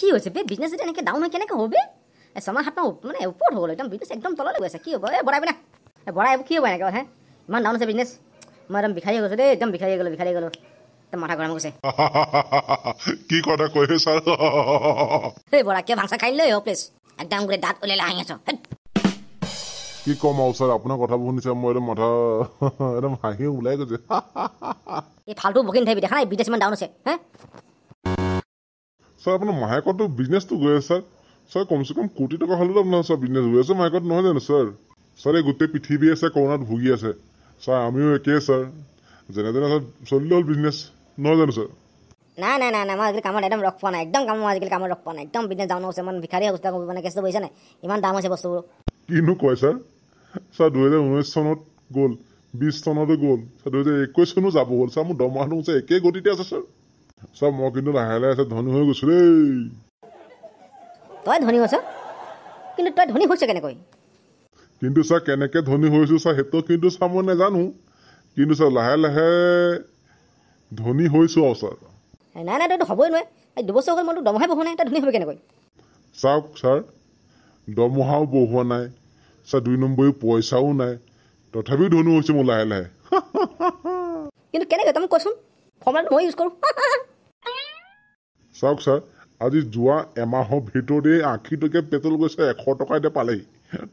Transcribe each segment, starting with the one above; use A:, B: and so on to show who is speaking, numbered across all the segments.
A: কি হৈছে বে বিজনেছ যদি এনেকৈ ডাউন হৈ কেনেকৈ হ'ব বে ছমাহ সাত মাহ মানে ওপৰত হৈ গ'ল একদম বিজনেছ একদম তললৈ গৈ আছে কি হ'ব বঢ়াই পিনে বঢ়াই কি হ'ব এনেকৈ হে ইমান ডাউন আছে বিজনেছ মই একদম বিষাৰী হৈ গৈছোঁ দেই একদম বিষাৰী গ'লোঁ একদম মাথা গৰম গৈছে
B: কি কথা কৈছে ছাৰ
A: এই বৰা কিয় ভাংচা খাই লৈ প্লিজ একদম গোটেই দাঁত ওলাই হাঁহি আছ
B: কি ক'ম আৰু ছাৰ আপোনাৰ কথাবোৰ শুনিছে মই একদম মাথা একদম হাঁহি ওলাই গৈছে
A: এই ফাল্টু বকি নাথাকিবি দেখা নাই বিজনেছ ইমান ডাউন আছে হে
B: ছাৰ আপোনাৰ মাহেকতো বিজনেছটো গৈ আছে ছাৰ কমচে কম কোটি টকা হ'লেও আপোনাৰ ছাৰ বিজনেছ হৈ আছে মাহেকত নহয় জানো ছাৰ এই গোটেই পৃথিৱী আছে কৰোণাত ভুগি আছে ছাৰ আমিও একেই ছাৰ যেনে তেনে ছাৰ চলিলে হ'ল বিজনেছ নহয় জানো ছাৰ
A: নাই মই আজিকালি কামত একদম ৰখ পোৱা নাই একদম কামত আজিকালি কামত ৰখ পোৱা নাই একদম বিজনেছ ডাউন হৈছে ইমান ভিখাৰী অৱস্থা মানে কেছটো বুজিছে নাই ইমান দাম হৈছে বস্তুবোৰ
B: কিনো কয় ছাৰ 2019 চনত গ'ল 20 চনতো গ'ল ছাৰ 2021 চনো যাব হ'ল ছাৰ মোৰ দৰমহাটো হৈছে একেই গতিতে আছে ছাৰ মই কিন্তু লাহে লাহে ধনী হৈ গৈছোঁ দেই
A: তই ধনী হৈছ কিন্তু তই ধনী হৈছ কেনেকৈ
B: কিন্তু ছাৰ কেনেকৈ ধনী হৈছোঁ ছাৰ সেইটো কিন্তু ছাৰ মই নাজানো কিন্তু ছাৰ লাহে লাহে ধনী হৈছোঁ আৰু ছাৰ
A: নাই তইতো হ'বই নোৱাৰে এই দুবছৰ হ'ল মই তোৰ দৰমহাই বহোৱা নাই তই ধনী হ'বি কেনেকৈ
B: চাওক ছাৰ দৰমহাও বহোৱা নাই ছাৰ 2 নম্বৰী পইচাও নাই তথাপিও ধনী হৈছোঁ মই লাহে লাহে
A: কিন্তু কেনেকৈ তই মোক কচোন ফৰ্মুলাটো মই ইউজ কৰোঁ
B: চাওক ছাৰ আজি যোৱা এমাহৰ ভিতৰতে 80 টকীয়া পেট্ৰল গৈছে 100 টকা এতিয়া পালেহি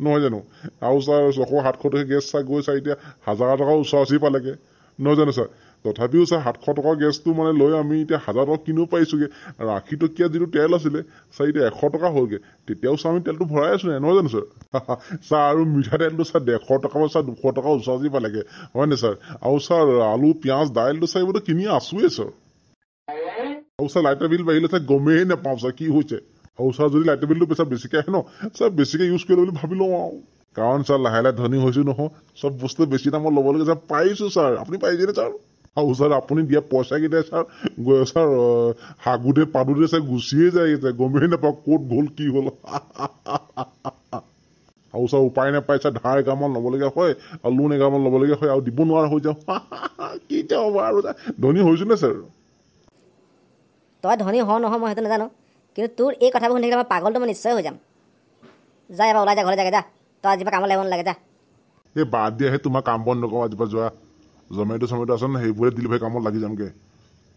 B: নহয় জানো আৰু ছাৰ 600-700 টকীয়া গেছ ছাৰ গৈ ছাৰ এতিয়া 1000 টকা ওচৰা-ওচৰি পালেগৈ নহয় জানো ছাৰ তথাপিও ছাৰ 700 টকাৰ গেছটো মানে লৈ আমি এতিয়া 1000 টকা কিনিব পাৰিছোঁগৈ আৰু 80 টকীয়া যিটো তেল আছিলে ছাৰ এতিয়া 100 টকা হ'লগৈ তেতিয়াও ছাৰ আমি তেলটো ভৰাই আছোঁ নহয় জানো ছাৰ ছাৰ আৰু মিঠাতেলটো ছাৰ 150 টকা ছাৰ 200 টকা ওচৰা-ওচৰি পালেগৈ হয়নে ছাৰ আৰু ছাৰ আলু পিঁয়াজ দাইলটো ছাৰ এইবোৰতো কিনি আছোঁৱেই ছাৰ আৰু ছাৰ লাইটৰ বিল বাঢ়িলে ছাৰ গমেই নাপাওঁ ছাৰ কি হৈছে আৰু ছাৰ যদি লাইটৰ বিলটো পইচা বেছিকৈ আহে ন ছাৰ বেছিকৈ ইউজ কৰিলে বুলি ভাবি লওঁ আৰু কাৰণ ছাৰ লাহে লাহে ধনী হৈছোঁ নহয় চব বস্তু বেছি দামত ল'বলগীয়া ছাৰ পাৰিছোঁ ছাৰ আপুনি পাৰিছেনে ছাৰ আৰু ছাৰ আপুনি দিয়া পইচাকেইটাই ছাৰ হাগুতে পাদোতে ছাৰ গুচিয়ে যায় গমেই নাপাওঁ ক'ত গ'ল কি হ'ল আৰু ছাৰ উপায় নাপায় ছাৰ ধাৰ এগাৰমান ল'বলগীয়া হয় আৰু লোন এগাৰমান ল'বলগীয়া হয় আৰু দিব নোৱাৰা হৈ যাওঁ কি এতিয়া হ'ব আৰু ধনী হৈছোঁ নে ছাৰ
A: তই ধনী হ নহয় মই সেইটো নাজানো কিন্তু তোৰ এই কথাবোৰ শুনি থাকিলে মই পাগলটো মই নিশ্চয় হৈ যাম যা এবাৰ ওলাই যা ঘৰলৈ যাগে যা তই আজিৰ পৰা কামত লাগিব নালাগে যা
B: এই বাদ দিয়াহে তোমাৰ কাম বন্ধ নকৰোঁ আজিৰ পৰা যোৱা জমেটো আছে নহয় সেইবোৰে ডেলিভাৰী কামত লাগি যামগৈ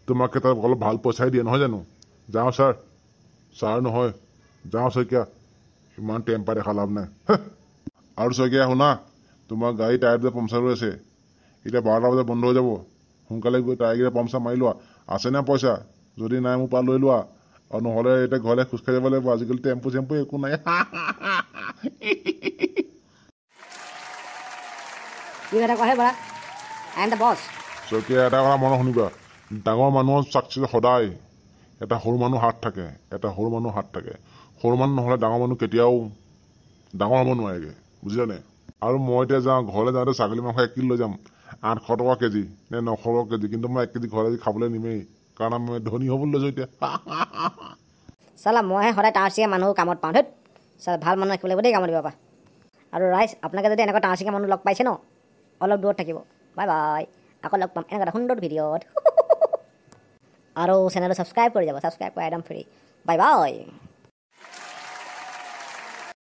B: তোমাক এটা অলপ ভাল পইচাই দিয়ে নহয় জানো যাওঁ ছাৰ নহয় যাওঁ শইকীয়া ইমান টেম্পাৰ দেখা লাভ নাই আৰু শইকীয়া শুনা তোমাৰ গাড়ী টায়াৰটো পামচাৰ হৈ আছে এতিয়া 12টা বজাত বন্ধ হৈ যাব সোনকালে গৈ টায়াৰকেইটা পামচাৰ মাৰি লোৱা আছে না পইচা যদি নাই মোৰ পৰা লৈ লোৱা আৰু নহ'লে এতিয়া ঘৰলৈ খোজকাঢ়ি যাব লাগিব আজিকালি টেম্পু চেম্পু একো নাই
A: কি কথা কয় বৰা আই এম দ্য বছ
B: শইকীয়া এটা কথা মনত শুনিবা ডাঙৰ মানুহৰ চাকচেছ সদায় এটা সৰু মানুহ হাত থাকে সৰু মানুহ নহ'লে ডাঙৰ মানুহ কেতিয়াও ডাঙৰ হ'ব নোৱাৰেগৈ বুজিছানে আৰু মই এতিয়া যাওঁ ঘৰলৈ যাওঁতে ছাগলী মাংস 1 কিলো লৈ যাম 800 টকা কেজি নে 900 টকা কেজি কিন্তু মই 1 কেজি ঘৰলৈ খাবলৈ নিমেই কাৰণ আমি ধনী হ'বলৈ লৈছোঁ এতিয়া
A: চালা মইহে সদায় টাঁচিয়া মানুহ কামত পাওঁ ধেত চালা ভাল মানুহ ৰাখিব লাগিব দেই কামত দিব পৰা আৰু ৰাইজ আপোনালোকে যদি এনেকুৱা টাঁচিয়া মানুহ লগ পাইছে ন অলপ দূৰত থাকিব বাই বাই আকৌ লগ পাম এনেকুৱা এটা সুন্দৰ ভিডিঅ'ত আৰু চেনেলটো ছাবস্ক্ৰাইব কৰি যাব ছাবস্ক্ৰাইব কৰা একদম ফ্ৰী বাই বাই